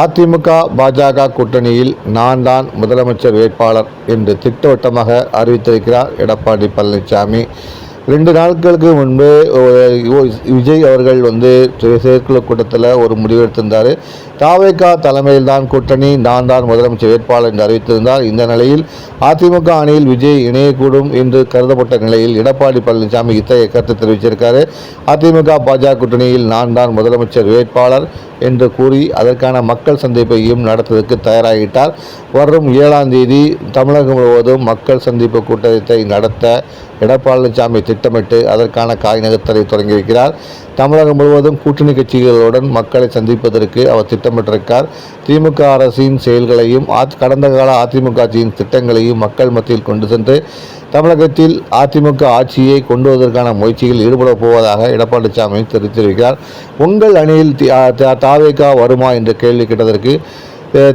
அதிமுக பாஜக கூட்டணியில் நான் தான் முதலமைச்சர் வேட்பாளர் என்று திட்டவட்டமாக அறிவித்திருக்கிறார் எடப்பாடி பழனிசாமி. 2 நாட்களுக்கு முன்பு விஜய் அவர்கள் செயற்குழு கூட்டத்தில் ஒரு முடிவெடுத்திருந்தார். தாவேகா தலைமையில் தான் கூட்டணி, நான் தான் முதலமைச்சர் வேட்பாளர் என்று அறிவித்திருந்தார். இந்த நிலையில் அதிமுக அணியில் விஜய் இணையக்கூடும் என்று கருதப்பட்ட நிலையில் எடப்பாடி பழனிசாமி இத்தகைய கருத்து தெரிவிச்சிருக்காரு. அதிமுக பாஜக கூட்டணியில் நான் தான் முதலமைச்சர் வேட்பாளர் என்று கூறி அதற்கான மக்கள் சந்திப்பையும் நடத்துவதற்கு தயாராகிட்டார். வரும் 7ஆம் தேதி தமிழகம் முழுவதும் மக்கள் சந்திப்பு கூட்டத்தை நடத்த எடப்பாடி பழனிசாமி திட்டமிட்டு அதற்கான காய் நகர்த்தலை தொடங்கியிருக்கிறார். தமிழகம் முழுவதும் கூட்டணி கட்சிகளுடன் மக்களை சந்திப்பதற்கு அவர் திட்டமிட்டிருக்கார். திமுக அரசின் செயல்களையும் கடந்த கால அதிமுக ஆட்சியின் திட்டங்களையும் மக்கள் மத்தியில் கொண்டு சென்று தமிழகத்தில் அதிமுக ஆட்சியை கொண்டு வருவதற்கான முயற்சியில் ஈடுபட போவதாக எடப்பாடி பழனிசாமி தெரிவித்திருக்கிறார். உங்கள் அணியில் தாவேகா வருமா என்ற கேள்வி கேட்டதற்கு,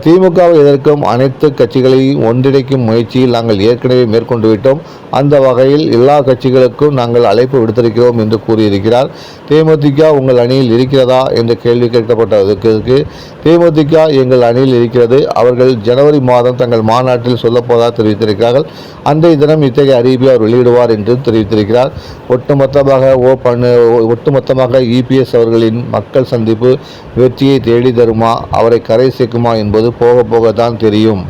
திமுகவை எதிர்க்கும் அனைத்து கட்சிகளையும் ஒன்றிணைக்கும் முயற்சியில் நாங்கள் ஏற்கனவே மேற்கொண்டு விட்டோம். அந்த வகையில் எல்லா கட்சிகளுக்கும் நாங்கள் அழைப்பு விடுத்திருக்கிறோம் என்று கூறியிருக்கிறார். தேமுதிக உங்கள் அணியில் இருக்கிறதா என்ற கேள்வி கேட்கப்பட்டதற்கு, தேமுதிக எங்கள் அணியில் இருக்கிறது, அவர்கள் ஜனவரி மாதம் தங்கள் மாநாட்டில் சொல்லப்போவதாக தெரிவித்திருக்கிறார்கள். அன்றைய தினம் இத்தகைய அறிவிப்பை அவர் வெளியிடுவார் என்று தெரிவித்திருக்கிறார். ஒட்டுமொத்தமாக இபிஎஸ் அவர்களின் மக்கள் சந்திப்பு வெற்றியை தேடி தருமா, அவரை கரை சேர்க்குமா என்பது போக தான் தெரியும்.